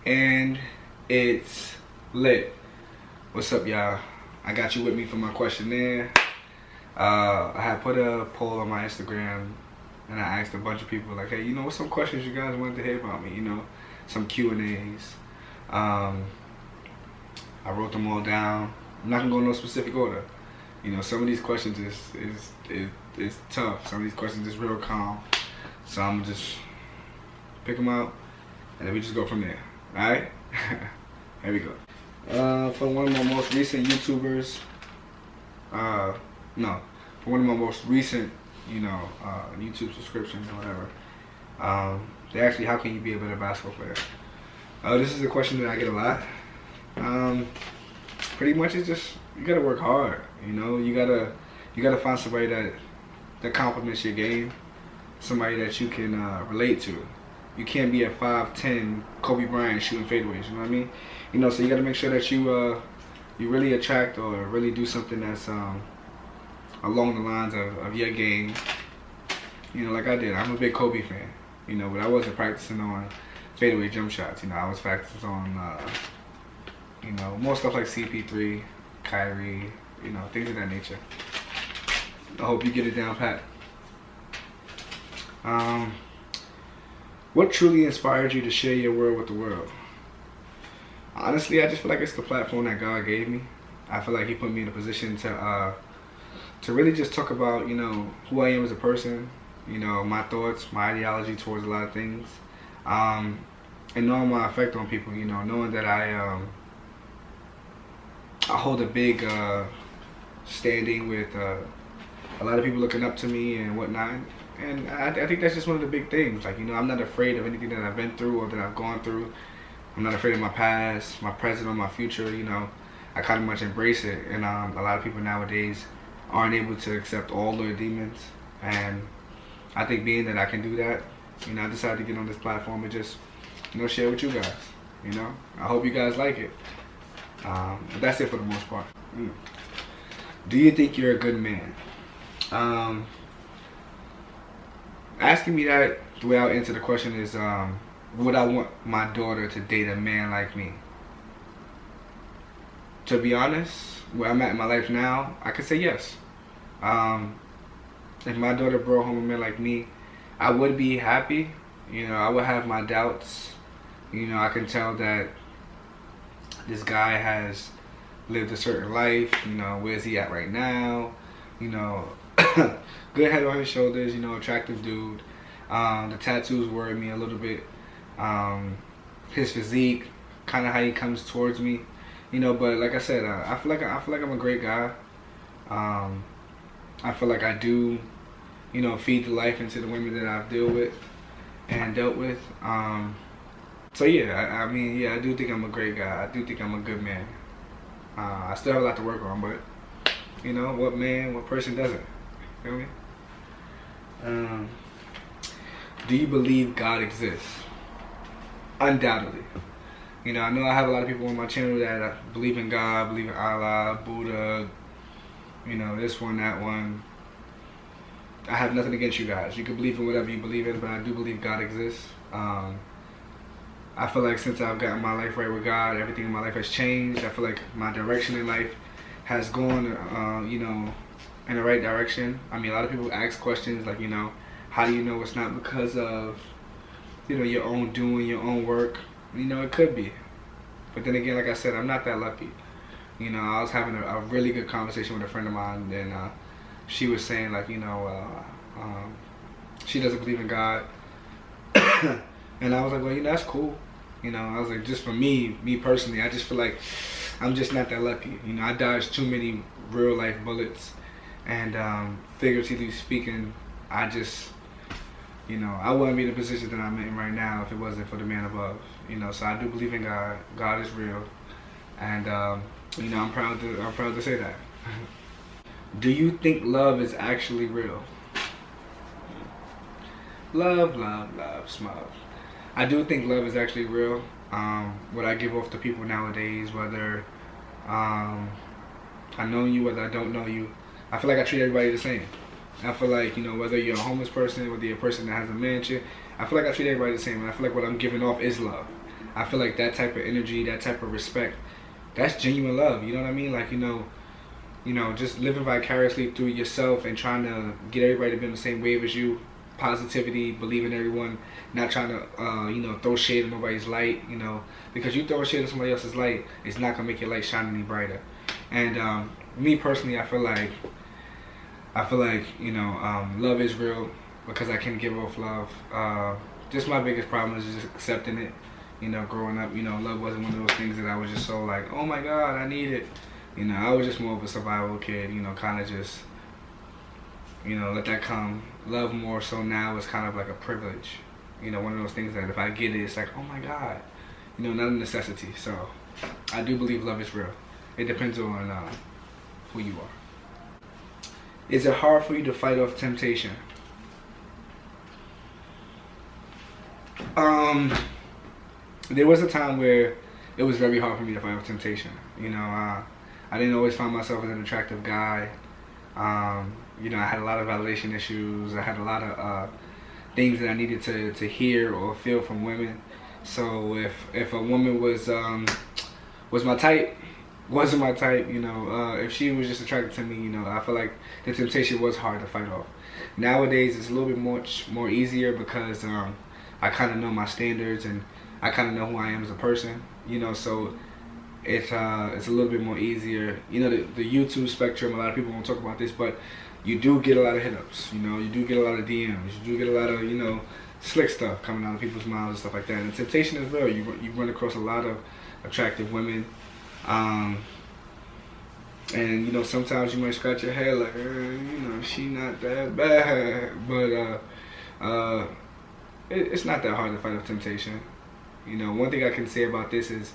and it's lit. What's up, y'all? I got you with me for my questionnaire. I had put a poll on my Instagram and I asked a bunch of people like, hey, you know, what's some questions you guys wanted to hear about me? You know, some Q&As. I wrote them all down. I'm not gonna go in no specific order. You know, some of these questions is tough. Some of these questions is real calm. So I'm gonna just pick them out and then we just go from there. All right? Here we go. For one of my most recent YouTubers, for one of my most recent, you know, YouTube subscriptions or whatever, they asked me, how can you be a better basketball player? This is a question that I get a lot. Pretty much it's just, you gotta work hard, you know, you gotta find somebody that complements your game, somebody that you can relate to. You can't be a 5'10" Kobe Bryant shooting fadeaways, you know what I mean? You know, so you gotta make sure that you really attract or really do something that's along the lines of your game. You know, like I did. I'm a big Kobe fan, you know, but I wasn't practicing on fadeaway jump shots. You know, I was practicing on, you know, more stuff like CP3, Kyrie, you know, things of that nature. I hope you get it down pat. What truly inspired you to share your world with the world? Honestly, I just feel like it's the platform that God gave me. I feel like He put me in a position to really just talk about, you know, who I am as a person, you know, my thoughts, my ideology towards a lot of things, and knowing my effect on people, you know, knowing that I hold a big standing with a lot of people looking up to me and whatnot. And I think that's just one of the big things. Like, you know, I'm not afraid of anything that I've been through or that I've gone through. I'm not afraid of my past, my present, or my future. You know, I kind of much embrace it. And a lot of people nowadays aren't able to accept all their demons. And I think being that I can do that, you know, I decided to get on this platform and just, you know, share with you guys. You know, I hope you guys like it. But that's it for the most part. Do you think you're a good man? Asking me that, the way I'll answer the question is, would I want my daughter to date a man like me? To be honest, where I'm at in my life now, I could say yes. If my daughter brought home a man like me, I would be happy. You know, I would have my doubts. You know, I can tell that this guy has lived a certain life. You know, where's he at right now? You know, good head on his shoulders, you know, attractive dude. The tattoos worry me a little bit. His physique, kind of how he comes towards me, you know. But like I said, I feel like I'm a great guy. I feel like I do, you know, feed the life into the women that I've dealt with. So yeah, I mean, yeah, I do think I'm a great guy. I do think I'm a good man. I still have a lot to work on, but you know, what person doesn't? Feel me? Do you believe God exists? Undoubtedly. You know, I know I have a lot of people on my channel that believe in God, believe in Allah, Buddha, you know, this one, that one. I have nothing against you guys. You can believe in whatever you believe in, but I do believe God exists. I feel like since I've gotten my life right with God, everything in my life has changed. I feel like my direction in life has gone, you know, in the right direction. I mean, a lot of people ask questions like, you know, how do you know it's not because of, you know, your own doing, your own work? You know, it could be. But then again, like I said, I'm not that lucky. You know, I was having a really good conversation with a friend of mine, and she was saying, like, you know, she doesn't believe in God. And I was like, well, you know, that's cool. You know, I was like, just for me personally, I just feel like I'm just not that lucky. You know, I dodged too many real life bullets, and figuratively speaking, I just, you know, I wouldn't be in the position that I'm in right now if it wasn't for the man above. You know, so I do believe in God. God is real, and you know, I'm proud to say that. Do you think love is actually real? Love, smug. I do think love is actually real. What I give off to people nowadays, whether I know you, whether I don't know you, I feel like I treat everybody the same. I feel like, you know, whether you're a homeless person, whether you're a person that has a mansion, I feel like I treat everybody the same. And I feel like what I'm giving off is love. I feel like that type of energy, that type of respect, that's genuine love. You know what I mean? Like, just living vicariously through yourself and trying to get everybody to be on the same wave as you. Positivity, believe in everyone, not trying to, throw shade in nobody's light, because you throw shade in somebody else's light, it's not going to make your light shine any brighter. And me personally, I feel like, love is real because I can give off love. Just my biggest problem is just accepting it. Growing up, love wasn't one of those things that I was just so like, oh my God, I need it. I was just more of a survival kid, kind of just, let that come. Love more so now is kind of like a privilege. One of those things that if I get it, it's like, oh my God, not a necessity. So I do believe love is real. It depends on who you are. Is it hard for you to fight off temptation? There was a time where it was very hard for me to fight off temptation. I didn't always find myself as an attractive guy. I had a lot of validation issues. I had a lot of things that I needed to hear or feel from women. So if a woman was my type, wasn't my type, if she was just attracted to me, I feel like the temptation was hard to fight off. Nowadays, it's a little bit much more easier because I kind of know my standards and I kind of know who I am as a person, so it's a little bit more easier. The YouTube spectrum, a lot of people won't talk about this, but you do get a lot of hit-ups, you do get a lot of DMs, you do get a lot of, slick stuff coming out of people's mouths and stuff like that. And the temptation is real. You run across a lot of attractive women, and sometimes you might scratch your head like, she not that bad, but it's not that hard to fight off temptation. One thing I can say about this is,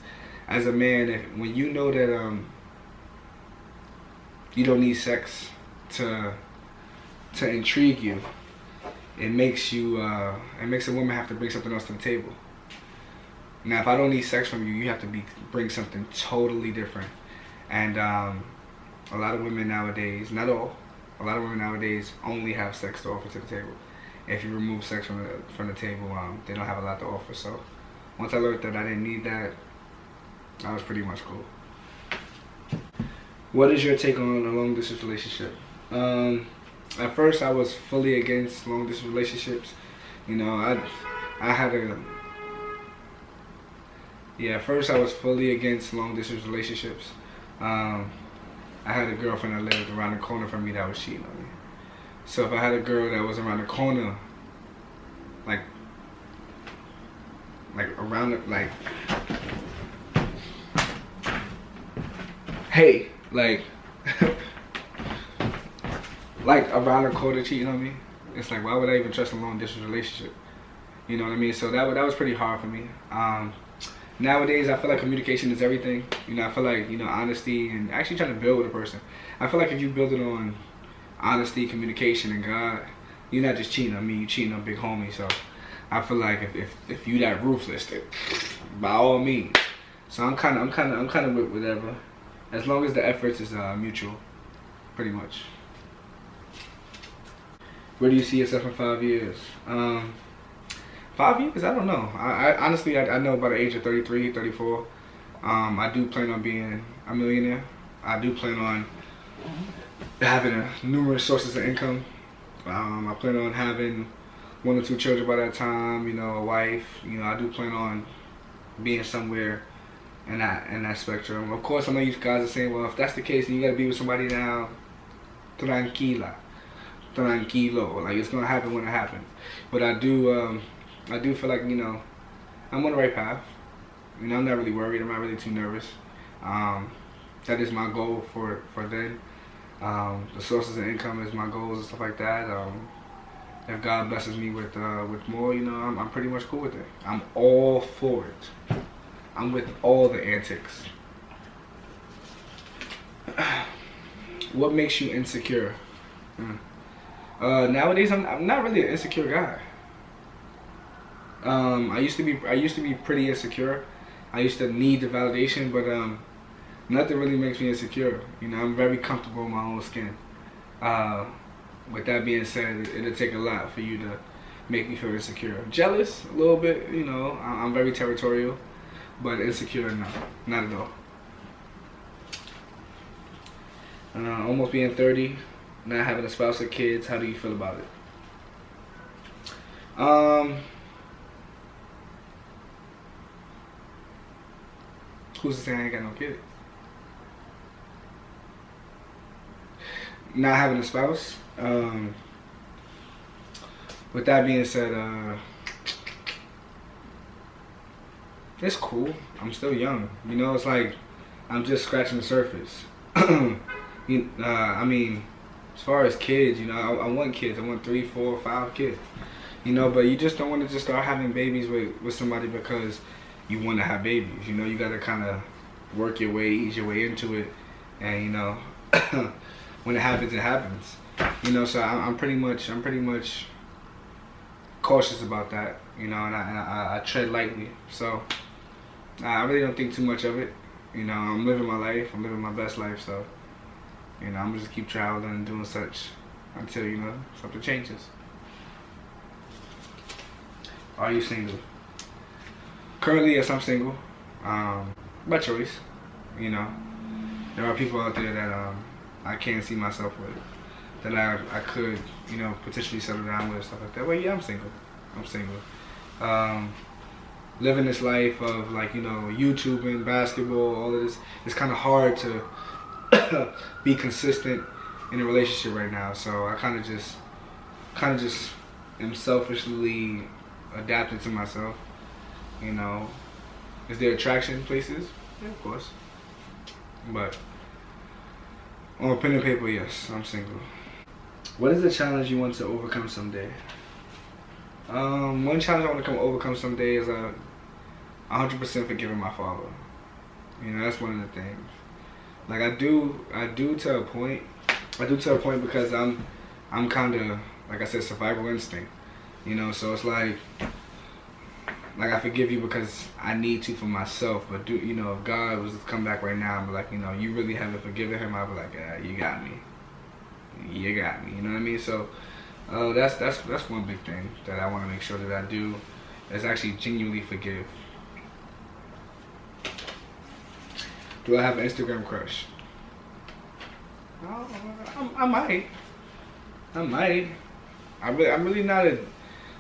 as a man, when you know that you don't need sex to intrigue you, it makes a woman have to bring something else to the table. Now, if I don't need sex from you, you have to bring something totally different. And a lot of women nowadays, not all, a lot of women nowadays only have sex to offer to the table. If you remove sex from the table, they don't have a lot to offer. So once I learned that I didn't need that, I was pretty much cool. What is your take on a long distance relationship? At first, I was fully against long distance relationships. At first I was fully against long distance relationships. I had a girlfriend that lived around the corner from me that was cheating on me. So if I had a girl that was around the corner, like around it, hey, like around the corner cheating on me, it's like, why would I even trust a long distance relationship? You know what I mean? So that was pretty hard for me. Nowadays, I feel like communication is everything. I feel like, honesty and actually trying to build with a person. I feel like if you build it on honesty, communication, and God, you're not just cheating on me, you're cheating on big homie. So I feel like if you that ruthless, then by all means. So I'm kind of with whatever, as long as the efforts is mutual, pretty much. Where do you see yourself in 5 years? 5 years? I don't know. I honestly, I know by the age of 33, 34, I do plan on being a millionaire. I do plan on having numerous sources of income. I plan on having 1 or 2 children by that time, a wife. I do plan on being somewhere in that spectrum. Of course, I know you guys are saying, well, if that's the case, then you gotta be with somebody now. Tranquilo. Like, it's gonna happen when it happens. But I do feel like, I'm on the right path. I'm not really worried. I'm not really too nervous. That is my goal for then. The sources of income is my goals and stuff like that. If God blesses me with more, I'm pretty much cool with it. I'm all for it. I'm with all the antics. What makes you insecure? Nowadays, I'm not really an insecure guy. I used to be pretty insecure. I used to need the validation, but nothing really makes me insecure. I'm very comfortable in my own skin. With that being said, it'll take a lot for you to make me feel insecure. Jealous a little bit, I'm very territorial. But insecure, no, not at all. Almost being 30, not having a spouse or kids. How do you feel about it? Who's to say I ain't got no kids? Not having a spouse. With that being said, it's cool. I'm still young. You know, it's like I'm just scratching the surface. I mean, as far as kids, you know, I want kids. I want 3, 4, 5 kids. You know, but you just don't want to just start having babies with somebody because you want to have babies. You know, you got to kind of work your way, ease your way into it. And, you know, when it happens, it happens. You know, so I'm pretty much cautious about that. You know, and I tread lightly. So I really don't think too much of it. You know, I'm living my life. I'm living my best life. So, you know, I'm gonna just keep traveling and doing such until, you know, something changes. Are you single? Currently, yes, I'm single. By choice. You know, there are people out there that I can't see myself with, that I could, you know, potentially settle down with, stuff like that. Well, yeah, I'm single. I'm single. Living this life of, like, you know, YouTubing, basketball, all of this, it's kind of hard to be consistent in a relationship right now. So I kind of just am selfishly adapting to myself. You know, is there attraction places? Yeah, of course. But on pen and paper, yes, I'm single. What is the challenge you want to overcome someday? One challenge I want to overcome someday is 100% forgiving my father. You know, that's one of the things. Like I do to a point. I do to a point because I'm kind of, like I said, survival instinct. You know, so it's like I forgive you because I need to for myself. But you know, if God was to come back right now and be like, you know, you really haven't forgiven him, I'd be like, yeah, you got me. You got me. You know what I mean? So that's one big thing that I want to make sure that I do, is actually genuinely forgive. Do I have an Instagram crush? I might. I'm really not a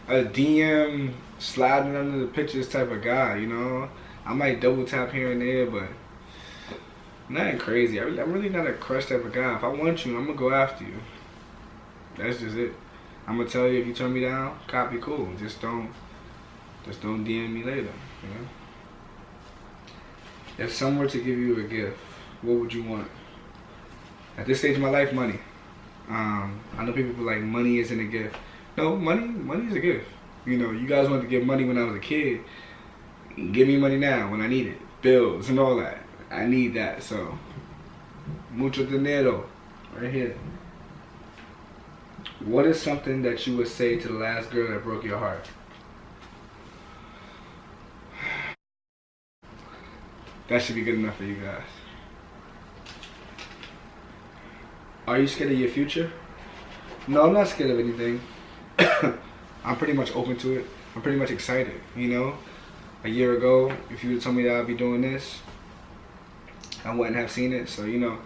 DM sliding under the pictures type of guy, you know. I might double tap here and there, but nothing crazy. I'm really not a crush type of guy. If I want you, I'm gonna go after you. That's just it. I'm gonna tell you, if you turn me down, copy, cool. Just don't DM me later, you know. If someone were to give you a gift, what would you want? At this stage of my life, money. I know people be like, money isn't a gift. No, money is a gift. You know, you guys wanted to give money when I was a kid. Give me money now when I need it. Bills and all that. I need that, so. Mucho dinero. Right here. What is something that you would say to the last girl that broke your heart? That should be good enough for you guys. Are you scared of your future? No, I'm not scared of anything. I'm pretty much open to it. I'm pretty much excited, you know? A year ago, if you would told me that I'd be doing this, I wouldn't have seen it. So, you know,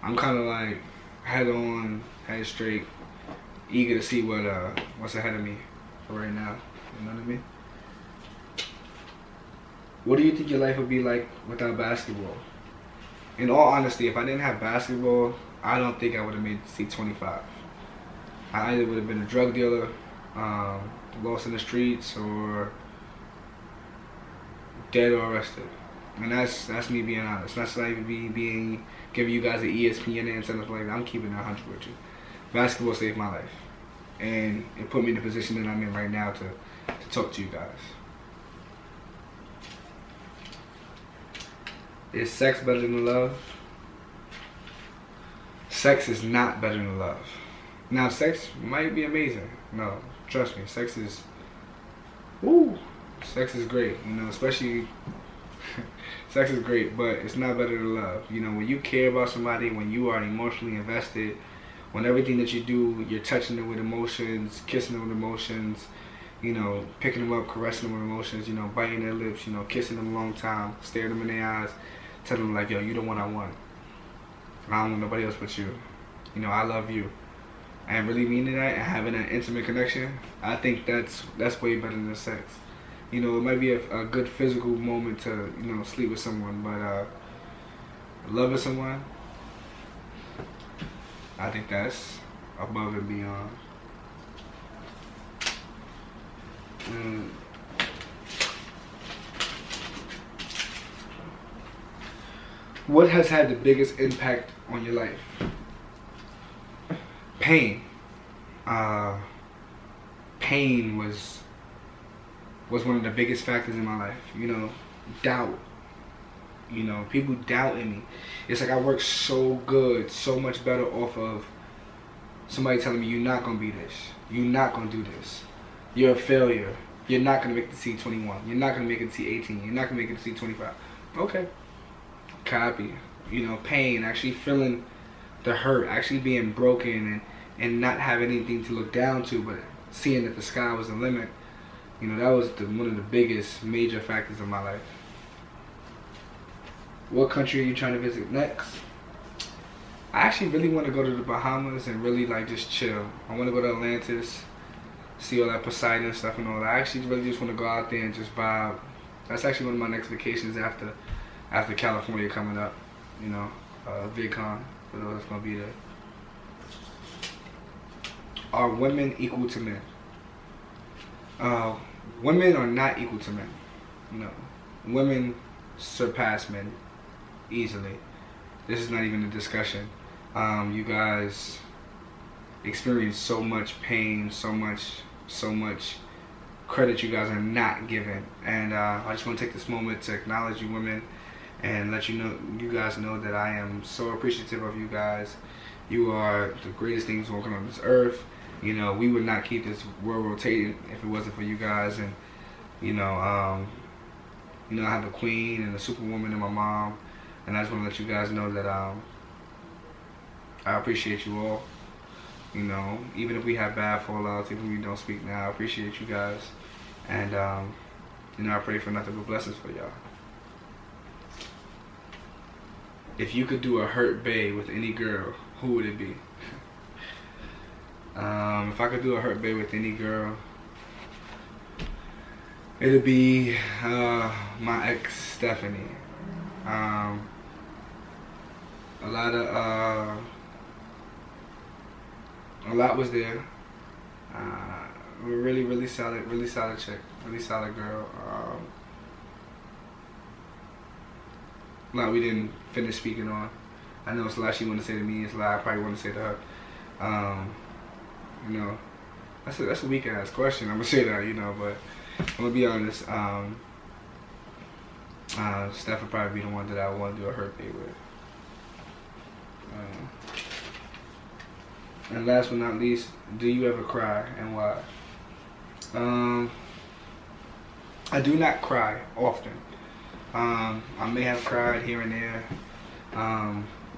I'm kind of like head on, head straight, eager to see what's ahead of me for right now. You know what I mean? What do you think your life would be like without basketball? In all honesty, if I didn't have basketball, I don't think I would have made C25. I either would have been a drug dealer, lost in the streets, or dead or arrested. And that's me being honest. That's not even me giving you guys an ESPN answer and stuff like that. I'm keeping it 100 with you. Basketball saved my life, and it put me in the position that I'm in right now to talk to you guys. Is sex better than love? Sex is not better than love. Now, sex might be amazing. No, trust me, sex is great, you know, especially sex is great, but it's not better than love. You know, when you care about somebody, when you are emotionally invested, when everything that you do, you're touching them with emotions, kissing them with emotions, you know, picking them up, caressing them with emotions, you know, biting their lips, you know, kissing them a long time, staring them in their eyes, telling them like, yo, you the one I want. I don't want nobody else but you. You know, I love you. And really meaning that and having that intimate connection, I think that's way better than sex. You know, it might be a good physical moment to, you know, sleep with someone, but loving someone, I think that's above and beyond. What has had the biggest impact on your life? Pain. Pain was one of the biggest factors in my life. You know, doubt. You know, people doubting me. It's like I worked so good, so much better off of somebody telling me, you're not going to be this. You're not going to do this. You're a failure. You're not going to make it to C21. You're not going to make it to C18. You're not going to make it to C25. Okay. Copy. You know, pain, actually feeling the hurt, actually being broken and not having anything to look down to, but seeing that the sky was the limit. You know, that was one of the biggest major factors in my life. What country are you trying to visit next? I actually really want to go to the Bahamas and really like just chill. I want to go to Atlantis, see all that Poseidon stuff and all that. I actually really just want to go out there and just vibe. That's actually one of my next vacations after California coming up. You know, VidCon, for those that's going to be there. Are women equal to men? Women are not equal to men. No. Women surpass men easily. This is not even a discussion. You guys experience so much pain, so much credit you guys are not given. And I just want to take this moment to acknowledge you women and let you guys know that I am so appreciative of you guys. You are the greatest things walking on this earth. You know, we would not keep this world rotating if it wasn't for you guys. And you know, I have a queen and a superwoman and my mom, and I just want to let you guys know that I appreciate you all. You know, even if we have bad fallouts, even if we don't speak now, I appreciate you guys. And you know, I pray for nothing but blessings for y'all. If you could do a hurt bae with any girl, who would it be? If I could do a hurt bae with any girl, it'd be my ex Stephanie. A lot was there. Really solid chick, really solid girl. A lot we didn't finish speaking on. I know it's a lot she wanted to say to me. It's a lot I probably want to say to her. You know, that's a weak ass question. I'm gonna say that, you know, but I'm gonna be honest. Steph would probably be the one that I want to do a hurt date with. And last but not least, do you ever cry and why? I do not cry often. I may have cried here and there,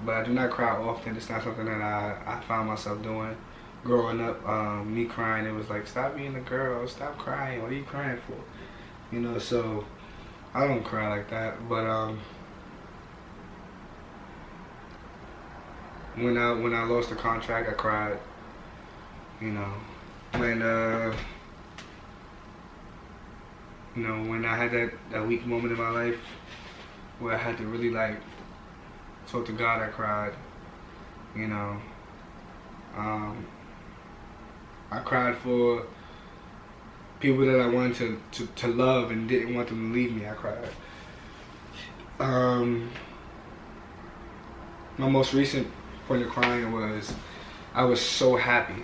but I do not cry often. It's not something that I found myself doing. Growing up, me crying, it was like, stop being a girl, stop crying, what are you crying for? You know, so I don't cry like that, but when I lost the contract, I cried. You know, when I had that weak moment in my life where I had to really like talk to God, I cried. You know, I cried for people that I wanted to love and didn't want them to leave me. I cried. My most recent point of crying was I was so happy.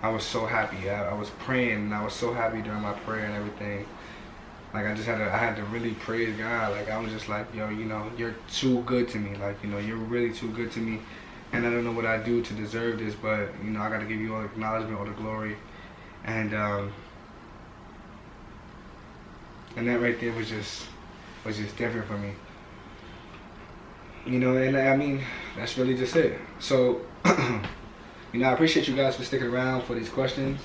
I was so happy. I was praying and I was so happy during my prayer and everything. Like I had to really praise God. Like I was just like, yo, you know, you're too good to me. Like, you know, you're really too good to me. And I don't know what I do to deserve this, but you know, I got to give you all the acknowledgement, all the glory. And that right there was just different for me. You know, and I mean, that's really just it. So, you know, I appreciate you guys for sticking around for these questions.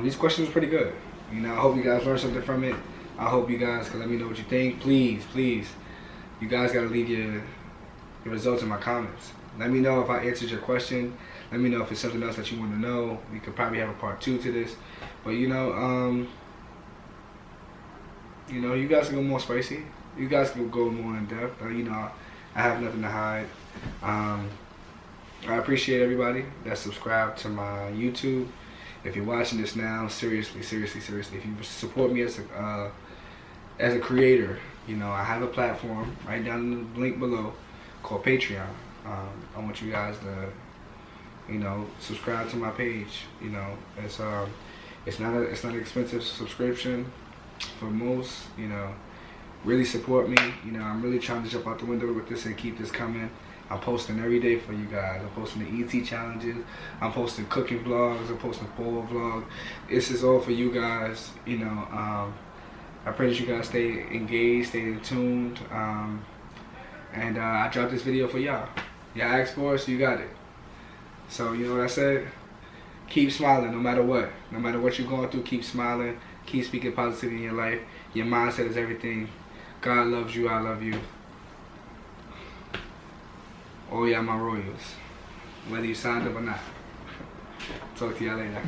These questions were pretty good. You know, I hope you guys learned something from it. I hope you guys can let me know what you think. Please, please, you guys gotta leave your results in my comments. Let me know if I answered your question. Let me know if it's something else that you want to know. We could probably have a part 2 to this. But you know, you guys can go more spicy. You guys can go more in depth. You know, I have nothing to hide. I appreciate everybody that subscribed to my YouTube. If you're watching this now, seriously, seriously, seriously, if you support me as a creator, you know, I have a platform right down in the link below called Patreon. I want you guys to, you know, subscribe to my page. You know, it's not an expensive subscription for most. You know, really support me. You know, I'm really trying to jump out the window with this and keep this coming. I'm posting every day for you guys. I'm posting the ET challenges. I'm posting cooking vlogs. I'm posting bowl vlogs. This is all for you guys. You know, I pray that you guys stay engaged, stay tuned. And I dropped this video for y'all. Y'all asked for it, so you got it. So you know what I said? Keep smiling no matter what. No matter what you're going through, keep smiling. Keep speaking positivity in your life. Your mindset is everything. God loves you. I love you. Oh yeah, my royals. Whether you signed up or not. Talk to y'all later.